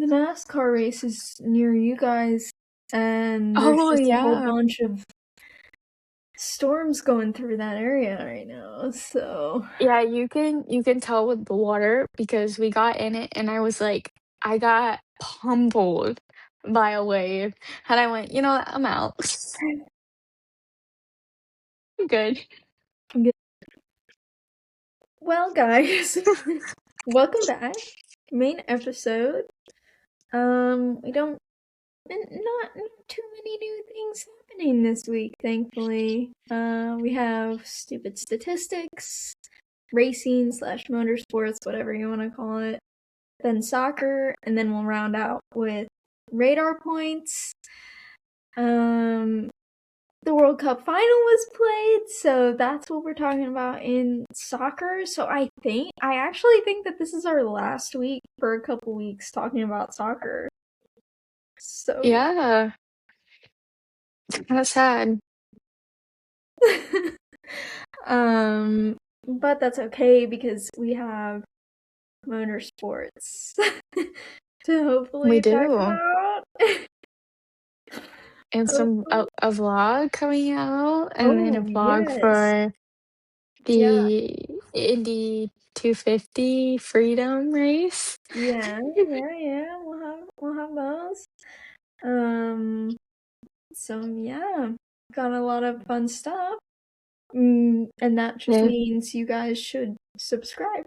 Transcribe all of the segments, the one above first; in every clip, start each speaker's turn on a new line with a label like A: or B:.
A: the NASCAR race is near you guys, and there's
B: Oh,
A: just a whole
B: yeah.
A: bunch of storms going through that area right now. So
B: Yeah, you can tell with the water because we got in it and I got pummeled by a wave. And I went, you know what, I'm out. I'm good.
A: well, guys, welcome back. Main episode. We don't not too many new things happening this week, thankfully. We have stupid statistics, racing slash motorsports, whatever you want to call it. Then soccer, and then we'll round out with radar points. The World Cup final was played, so that's what we're talking about in soccer. So I actually think that this is our last week for a couple weeks talking about soccer. So yeah.
B: Yeah. It's kind of sad.
A: But that's okay because we have motorsports to
B: We
A: hopefully talk
B: do.
A: about.
B: And some
A: Hopefully.
B: a vlog coming out, and then a
A: Oh,
B: vlog
A: yes.
B: for
A: Yeah.
B: the Indy 250 Freedom race.
A: Yeah. Yeah. We'll have those. Um, so yeah, got a lot of fun stuff. And that just
B: Yeah.
A: means you guys should subscribe.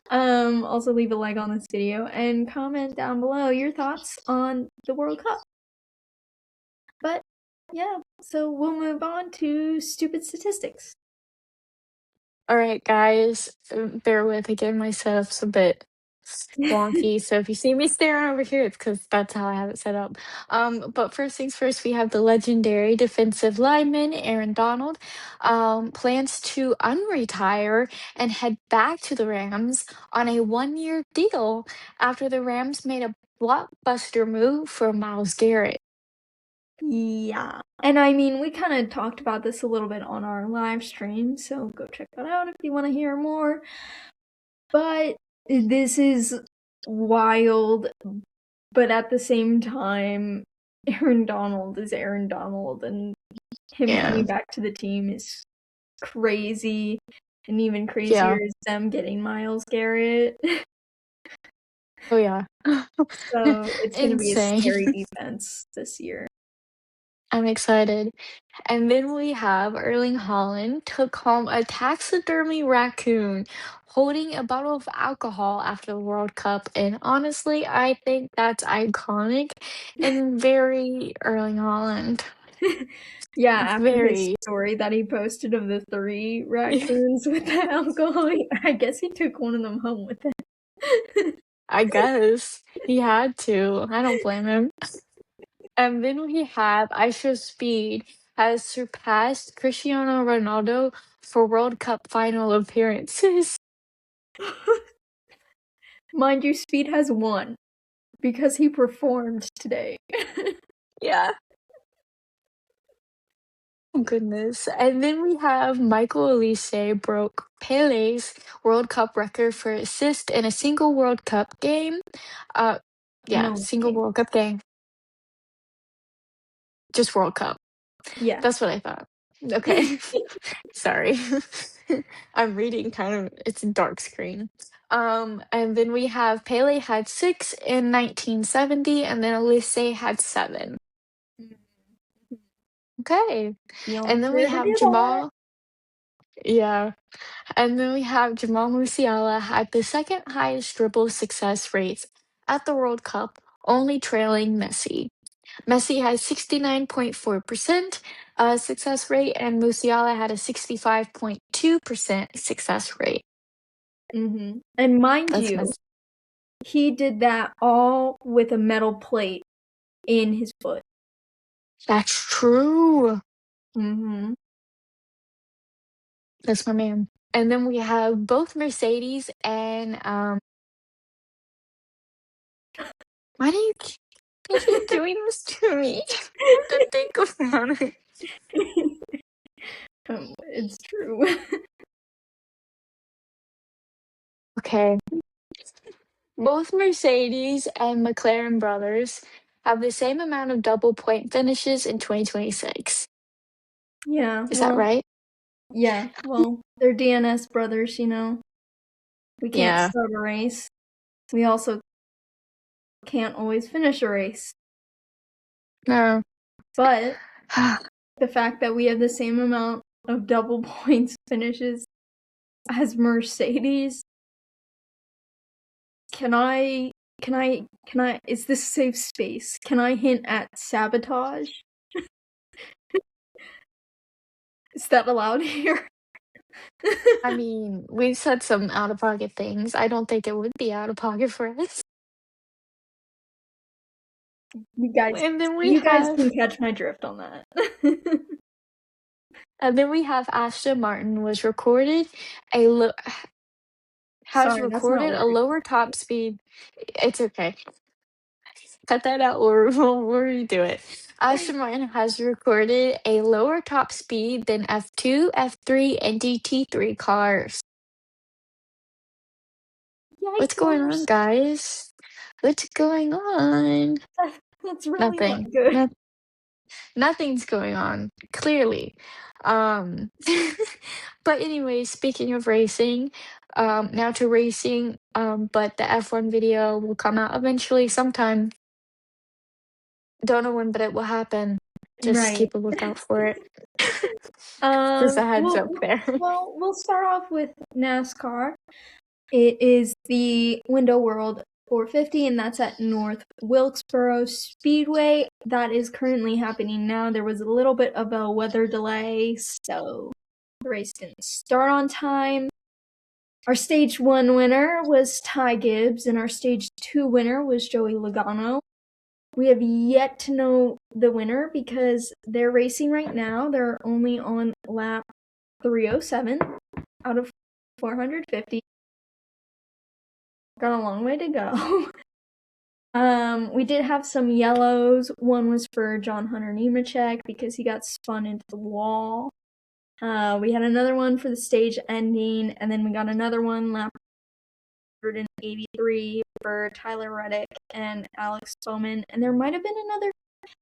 A: Also leave a like on this video and comment down below your thoughts on the World Cup. But yeah, so we'll move on to stupid statistics.
B: All right, guys, bear with again. My setup's a bit wonky, so if you see me staring over here, it's because that's how I have it set up. But first things first, we have the legendary defensive lineman Aaron Donald, plans to unretire and head back to the Rams on a 1-year deal after the Rams made a blockbuster move for Myles Garrett.
A: Yeah. And I mean, we kind of talked about this a little bit on our live stream, so go check that out if you want to hear more. But this is wild, but at the same time, Aaron Donald is Aaron Donald, and him
B: Yeah,
A: coming back to the team is crazy. And even crazier
B: yeah,
A: is them getting Myles Garrett.
B: oh yeah,
A: So it's going to be a
B: insane.
A: scary defense this year.
B: I'm excited. And then we have Erling Haaland took home a taxidermy raccoon holding a bottle of alcohol after the World Cup. And honestly, I think that's iconic and very Erling Haaland.
A: Yeah, after his
B: Very.
A: story that he posted of the 3 raccoons with the alcohol, I guess he took one of them home with him.
B: I guess he had to. I don't blame him. And then we have Aisha Speed has surpassed Cristiano Ronaldo for World Cup final appearances.
A: Mind you, Speed has 1 because he performed today.
B: Yeah. Oh, goodness. And then we have Michael Elise broke Pele's World Cup record for assist in a single World Cup game. Uh, yeah,
A: No
B: single
A: game.
B: World Cup game. Just World Cup.
A: Yeah.
B: That's what I thought. Okay. Sorry. I'm reading kind of it's a dark screen. And then we have Pele had 6 in 1970, and then Elise had 7. Okay.
A: Feeling
B: And then we
A: free to
B: have
A: do that.
B: Jamal. Yeah. And then we have Jamal Musiala had the second highest dribble success rates at the World Cup, only trailing Messi. Messi had 69.4% success rate, and Musiala had a 65.2% success rate.
A: And mind
B: That's
A: you,
B: Messi.
A: he did that all with a metal plate in his foot.
B: That's true.
A: Mhm.
B: That's my man. And then we have both Mercedes and why do you keep doing this to me? I have to think about it.
A: It's true.
B: Okay. Both Mercedes and McLaren brothers have the same amount of double point finishes in 2026.
A: Yeah,
B: Is that right?
A: well, they're DNS brothers, you know. We can't
B: Yeah.
A: start a race. We also can't always finish a race.
B: No.
A: But the fact that we have the same amount of double points finishes as Mercedes, can I is this safe space? Can I hint at sabotage? Is that allowed here?
B: I mean, we've said some out of pocket things. I don't think it would be out of pocket for us.
A: You guys
B: And then we
A: you guys can
B: have
A: catch my drift on that.
B: Aston Martin a lo- has
A: Sorry, that's not
B: recorded a
A: where
B: lower top speed. It's okay. Cut that out or we'll redo it. Aston Martin has recorded a lower top speed than F2, F3, and DT3 cars. What's going on,
A: Yikers.
B: guys? What's going on?
A: That's really not
B: Nothing.
A: good.
B: Nothing's going on, clearly. Um, but anyway, speaking of racing, now to racing, but the F1 video will come out eventually sometime. Don't know when, but it will happen. Just
A: Right.
B: keep a lookout for it. Just a heads up there.
A: We'll start off with NASCAR. It is the Window World 450, and that's at North Wilkesboro Speedway. That is currently happening now. There was a little bit of a weather delay, so the race didn't start on time. Our Stage 1 winner was Ty Gibbs, and our Stage 2 winner was Joey Logano. We have yet to know the winner because they're racing right now. They're only on lap 307 out of 450. Got a long way to go. We did have some yellows. One was for John Hunter Nemechek because he got spun into the wall. We had another one for the stage ending, and then we got another one lap 183 for Tyler Reddick and Alex Bowman. And there might have been another,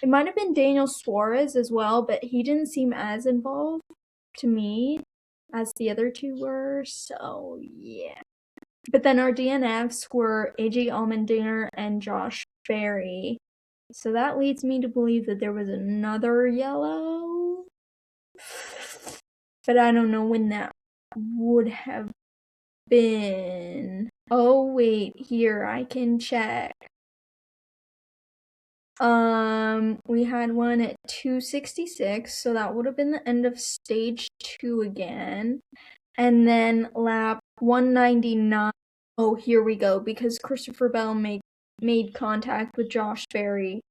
A: it might have been Daniel Suarez as well, but he didn't seem as involved to me as the other two were. So, yeah. But then our DNFs were AJ Allmendinger and Josh Berry. So that leads me to believe that there was another yellow. But I don't know when that would have been. Oh, wait, here, I can check. We had one at 266, so that would have been the end of stage 2 again. And then lap 199. Oh, here we go, because Christopher Bell made contact with Josh Berry,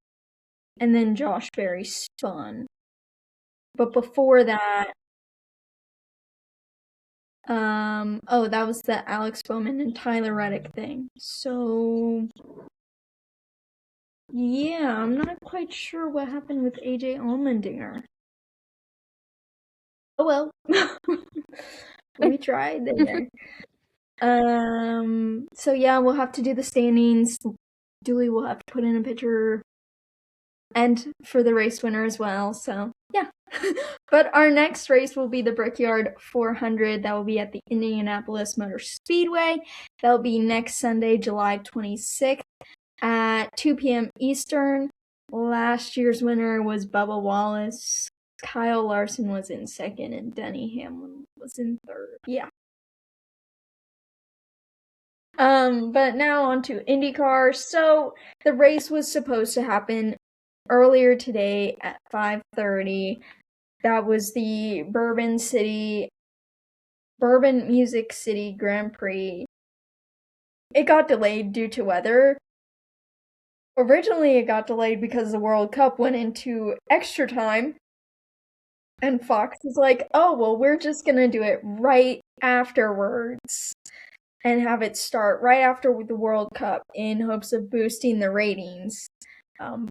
A: and then Josh Berry spun. But before that, that was the Alex Bowman and Tyler Reddick thing. So, yeah, I'm not quite sure what happened with AJ Allmendinger. Oh well. We tried there. So yeah, we'll have to do the standings. Dooley will have to put in a picture and for the race winner as well. So yeah. But our next race will be the Brickyard 400. That will be at the Indianapolis Motor Speedway. That will be next Sunday, July 26th at 2 p.m. Eastern. Last year's winner was Bubba Wallace. Kyle Larson was in second, and Denny Hamlin was in third. Yeah. But now on to IndyCar. So the race was supposed to happen earlier today at 5:30. That was the Bourbon Music City Grand Prix. It got delayed due to weather. Originally, it got delayed because the World Cup went into extra time, and Fox was like, "Oh, well, we're just gonna do it right afterwards." And have it start right after the World Cup in hopes of boosting the ratings.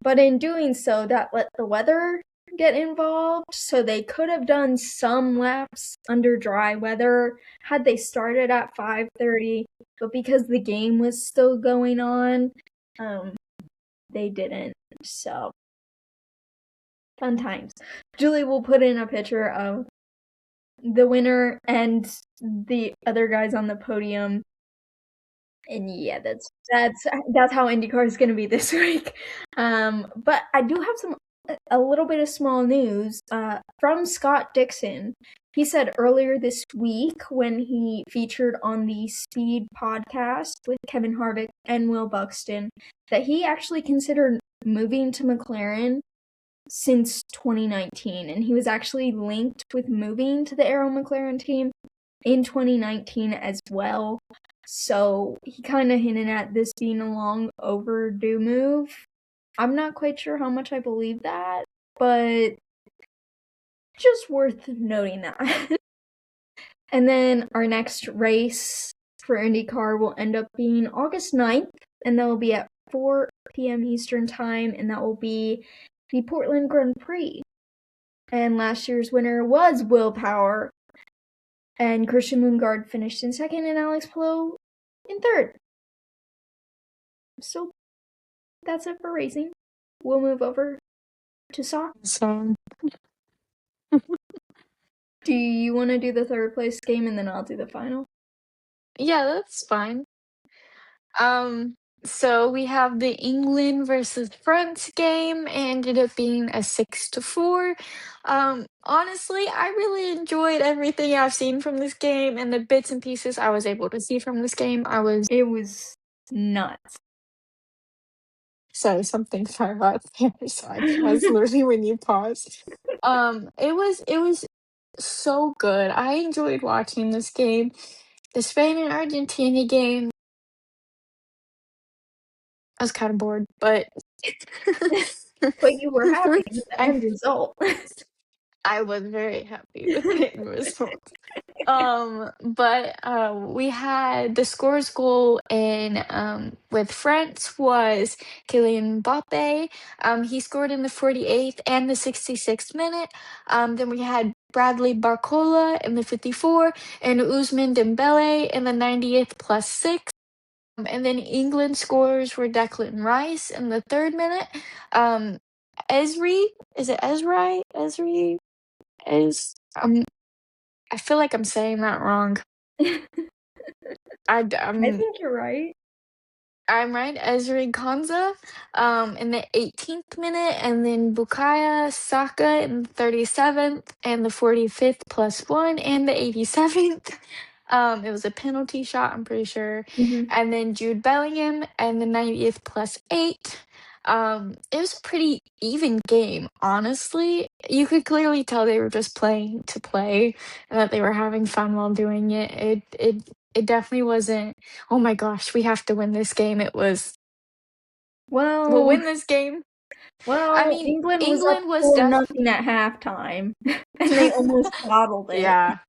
A: But in doing so, that let the weather get involved, so they could have done some laps under dry weather had they started at 5:30, but because the game was still going on, they didn't. So fun times. Julie will put in a picture of the winner and the other guys on the podium. And yeah, that's how IndyCar is going to be this week. But I do have a little bit of small news from Scott Dixon. He said earlier this week when he featured on the Speed podcast with Kevin Harvick and Will Buxton that he actually considered moving to McLaren since 2019, and he was actually linked with moving to the Arrow McLaren team in 2019 as well. So he kind of hinted at this being a long overdue move. I'm not quite sure how much I believe that, but just worth noting that. And then our next race for IndyCar will end up being August 9th, and that will be at 4 p.m. Eastern Time, and that will be the Portland Grand Prix. And last year's winner was Will Power, and Christian Lundgaard finished in second, and Alex Palou in third. So that's it for racing. We'll move over to soccer.
B: So
A: Do you want to do the third place game and then I'll do the final?
B: yeah, that's fine. So we have the England versus France game, ended up being a 6-4. Honestly, I really enjoyed everything I've seen from this game and the bits and pieces I was able to see from this game.
A: It was nuts.
B: So something fell out there. So I paused literally when you paused. It was so good. I enjoyed watching this game. The Spain and Argentina game, I was kind of bored, but
A: But you were happy with the
B: I
A: end result.
B: I was very happy with the end result. But we had the scores goal in with France was Kylian Mbappe. He scored in the 48th and the 66th minute. Then we had Bradley Barcola in the 54th and Ousmane Dembele in the 90th +6. And then England scores were Declan Rice in the 3rd minute. Esri, is it Esri? Esri is I feel like I'm saying that wrong.
A: I
B: I'm
A: think you're right.
B: I'm right. Ezri Konza, in the 18th minute, and then Bukayo Saka in the 37th, and the 45th +1, and the 87th. It was a penalty shot, I'm pretty sure.
A: Mm-hmm.
B: And then Jude Bellingham, and the 90th +8. It was a pretty even game, honestly. You could clearly tell they were just playing to play, and that they were having fun while doing it. It definitely wasn't, "Oh my gosh, we have to win this game." It was, "We'll
A: Well,
B: win this game." I
A: well,
B: mean,
A: England was up
B: England was
A: 4-0 at halftime, and they almost bottled it
B: Yeah.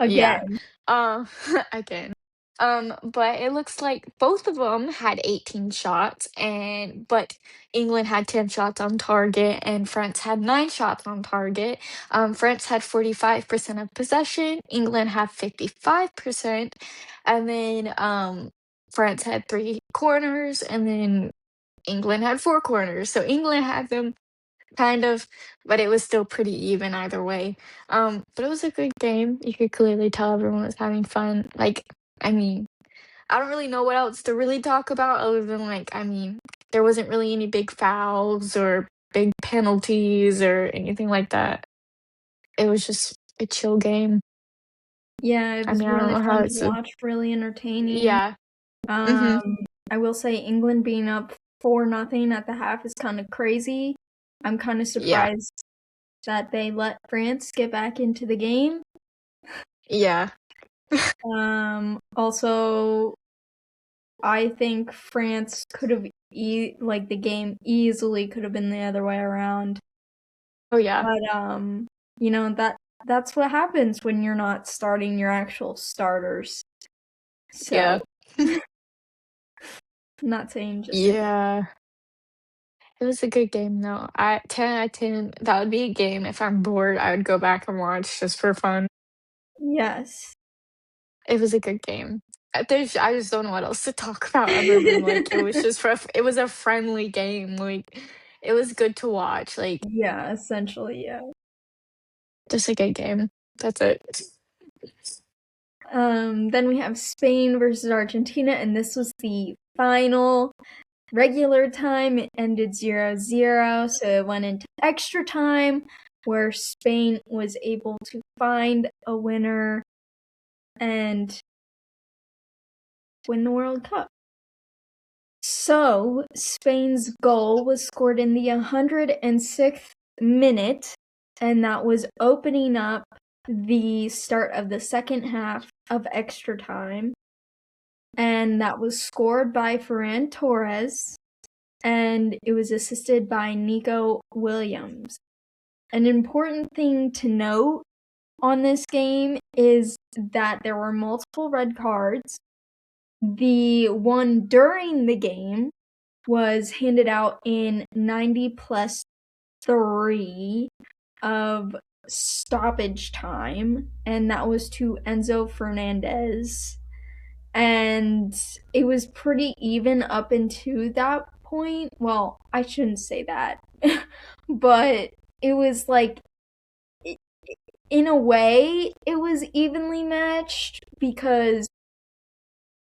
B: Yeah.
A: again.
B: Uh, again. But it looks like both of them had 18 shots, but England had 10 shots on target and France had 9 shots on target. France had 45% of possession, England had 55%, and then France had 3 corners, and then England had 4 corners. So England had them kind of, but it was still pretty even either way. But it was a good game. You could clearly tell everyone was having fun. Like, I mean, I don't really know what else to really talk about other than like, I mean, there wasn't really any big fouls or big penalties or anything like that. It was just a chill game.
A: Yeah, it
B: I
A: was
B: mean, I don't
A: really
B: know how
A: fun to
B: it's a,
A: watch, really entertaining.
B: yeah.
A: Um,
B: Mm-hmm.
A: I will say England being up 4-0 at the half is kind of crazy. I'm kind of
B: Yeah.
A: surprised that they let France get back into the game.
B: Yeah.
A: Also, I think France could have like the game easily could have been the other way around.
B: Oh yeah.
A: But that's what happens when you're not starting your actual starters.
B: Yeah.
A: So, I'm not saying just
B: Yeah. It was a good game though. 10 out of 10. That would be a game. If I'm bored, I would go back and watch just for fun.
A: Yes.
B: It was a good game. I just don't know what else to talk about other than like it was a friendly game. Like it was good to watch. Like
A: Yeah, essentially, yeah.
B: just a good game. That's it.
A: Then we have Spain versus Argentina, and this was the final regular time. It ended 0-0, so it went into extra time where Spain was able to find a winner and win the World Cup. So, Spain's goal was scored in the 106th minute, and that was opening up the start of the second half of extra time. And that was scored by Ferran Torres, and it was assisted by Nico Williams. An important thing to note on this game is that there were multiple red cards. The one during the game was handed out in 90+3 of stoppage time, and that was to Enzo Fernandez. And it was pretty even up into that point. Well, I shouldn't say that, but it was like, in a way, it was evenly matched because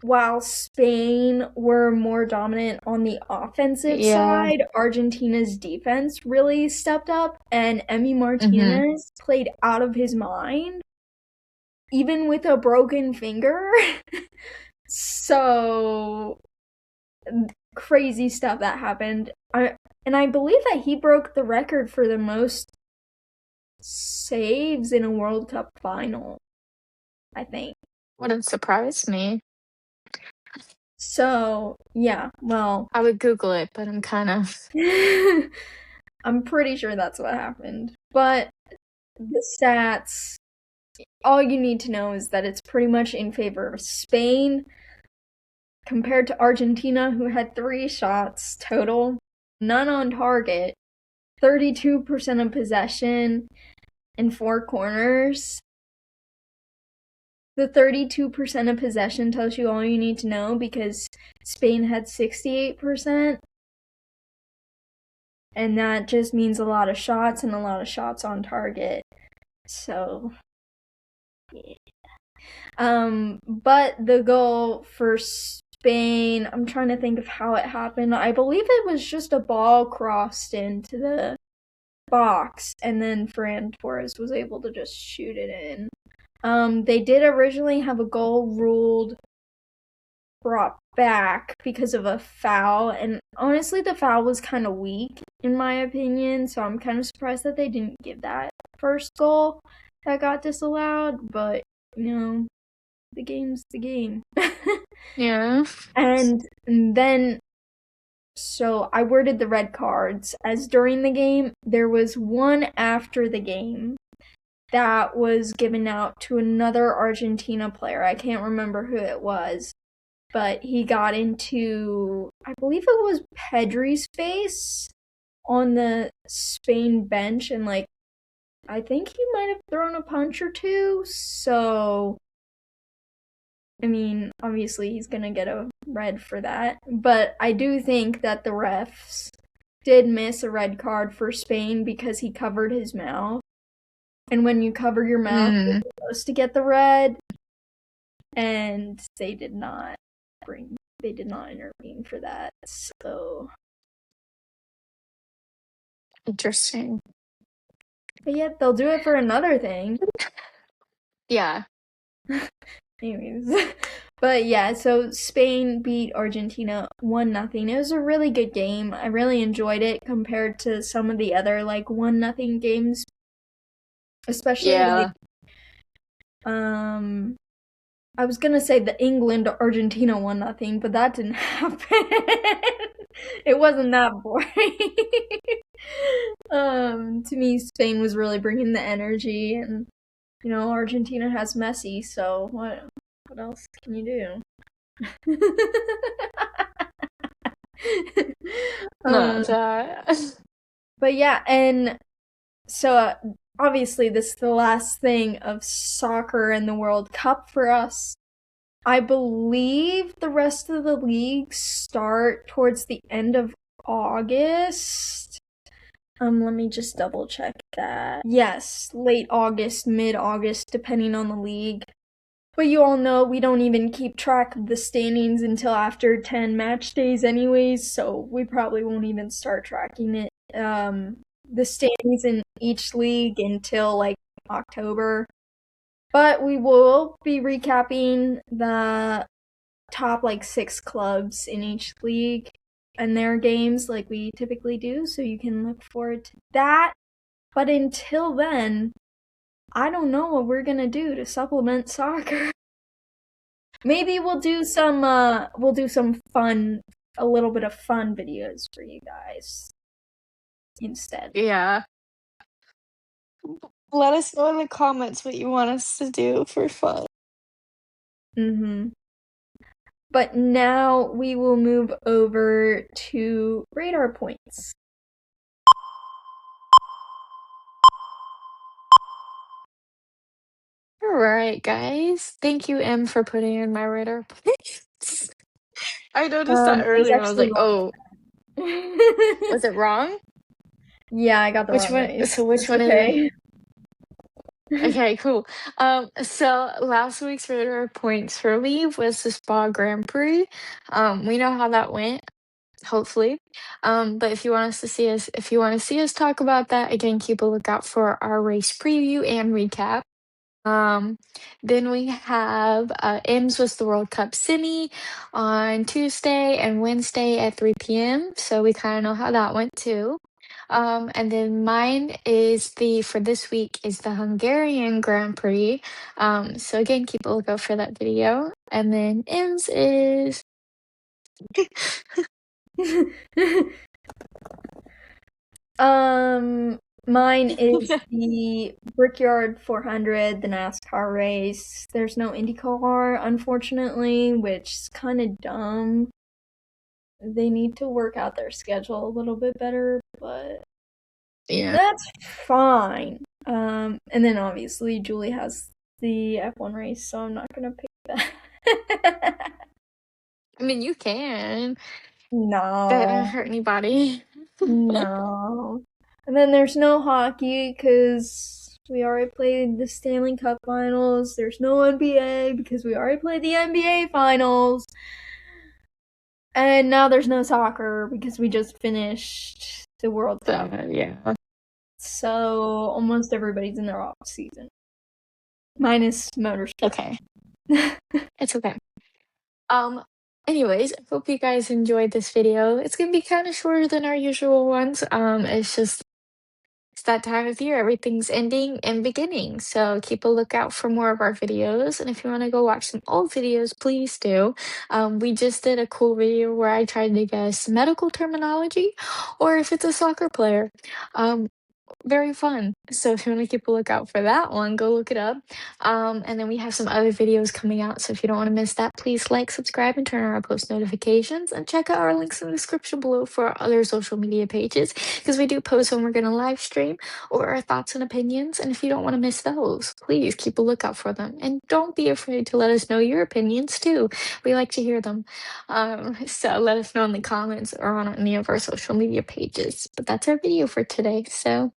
A: while Spain were more dominant on the offensive
B: Yeah.
A: side, Argentina's defense really stepped up, and Emi
B: Mhm.
A: Martinez played out of his mind, even with a broken finger. So crazy stuff that happened. I believe that he broke the record for the most saves in a World Cup final, I think.
B: Wouldn't surprise me.
A: So, yeah, well,
B: I would Google it, but I'm kind of
A: I'm pretty sure that's what happened. But the stats, all you need to know is that it's pretty much in favor of Spain compared to Argentina, who had 3 shots total, none on target, 32% of possession, and 4 corners. The 32% of possession tells you all you need to know because Spain had 68%, and that just means a lot of shots and a lot of shots on target. So, yeah. But the goal for Spain, I'm trying to think of how it happened. I believe it was just a ball crossed into the box, and then Ferran Torres was able to just shoot it in. They did originally have a goal ruled brought back because of a foul, and honestly, the foul was kind of weak, in my opinion, so I'm kind of surprised that they didn't give that first goal that got disallowed, but, the game's the game.
B: yeah.
A: And then, so I worded the red cards as during the game, there was one after the game that was given out to another Argentina player. I can't remember who it was, but he got into, I believe it was Pedri's face on the Spain bench, and like, I think he might have thrown a punch or two, so I mean, obviously he's gonna get a red for that, but I do think that the refs did miss a red card for Spain because he covered his mouth. And when you cover your mouth, you're
B: Mm,
A: supposed to get the red, and they did not intervene for that. So,
B: interesting.
A: but yeah, they'll do it for another thing.
B: Yeah.
A: Anyways, but yeah, so Spain beat Argentina 1-0. It was a really good game. I really enjoyed it compared to some of the other like 1-0 games, especially like
B: Yeah.
A: I was gonna say the England Argentina 1-0, but that didn't happen. It wasn't that boring. To me, Spain was really bringing the energy, and Argentina has Messi, so what else can you do?
B: Not
A: Um,
B: that.
A: but yeah, and so obviously this is the last thing of soccer and the World Cup for us. I believe the rest of the leagues start towards the end of August. Let me just double check that. Yes, late August, mid August, depending on the league. But you all know we don't even keep track of the standings until after 10 match days, anyways, so we probably won't even start tracking it. The standings in each league until like October. But we will be recapping the top like 6 clubs in each league and their games like we typically do, so you can look forward to that. But until then, I don't know what we're gonna do to supplement soccer. Maybe we'll do some fun, a little bit of fun videos for you guys instead.
B: Yeah. Let us know in the comments what you want us to do for fun.
A: Mhm. But now we will move over to radar points.
B: All right, guys. Thank you, M, for putting in my radar points. I noticed that
A: It was
B: earlier and I was
A: actually
B: like,
A: wrong.
B: oh, was it wrong?
A: Yeah, I got the
B: Which
A: wrong
B: one?
A: race.
B: So which
A: It's
B: one is it?
A: okay.
B: Okay, cool. So last week's radar points for me was the Spa Grand Prix. We know how that went, hopefully. But if you want to see us talk about that, again, keep a lookout for our race preview and recap. Um, then we have M's was the World Cup semi on Tuesday and Wednesday at 3 p.m. So we kind of know how that went too. And then mine is for this week is the Hungarian Grand Prix. So again, keep a lookout for that video. And then M's is
A: Mine is the Brickyard 400, the NASCAR race. There's no IndyCar, unfortunately, which is kind of dumb. They need to work out their schedule a little bit better, but
B: yeah.
A: that's fine. And then obviously Julie has the F1 race, so I'm not gonna pick that.
B: I mean, you can. That didn't
A: No,
B: hurt anybody.
A: no. And then there's no hockey because we already played the Stanley Cup finals. There's no NBA because we already played the NBA finals. And now there's no soccer because we just finished the World Cup.
B: So yeah.
A: So almost everybody's in their off season. Minus motorsport.
B: Okay. It's okay. Um, anyways, I hope you guys enjoyed this video. It's gonna be kind of shorter than our usual ones. It's that time of year. Everything's ending and beginning. So keep a lookout for more of our videos. And if you want to go watch some old videos, please do. We just did a cool video where I tried to guess medical terminology or if it's a soccer player. Um, Very fun. So if you want to keep a lookout for that one, go look it up. And then we have some other videos coming out. So if you don't want to miss that, please like, subscribe, and turn on our post notifications. And check out our links in the description below for our other social media pages because we do post when we're going to live stream or our thoughts and opinions. And if you don't want to miss those, please keep a lookout for them. And don't be afraid to let us know your opinions too. We like to hear them. So let us know in the comments or on any of our social media pages. But that's our video for today. So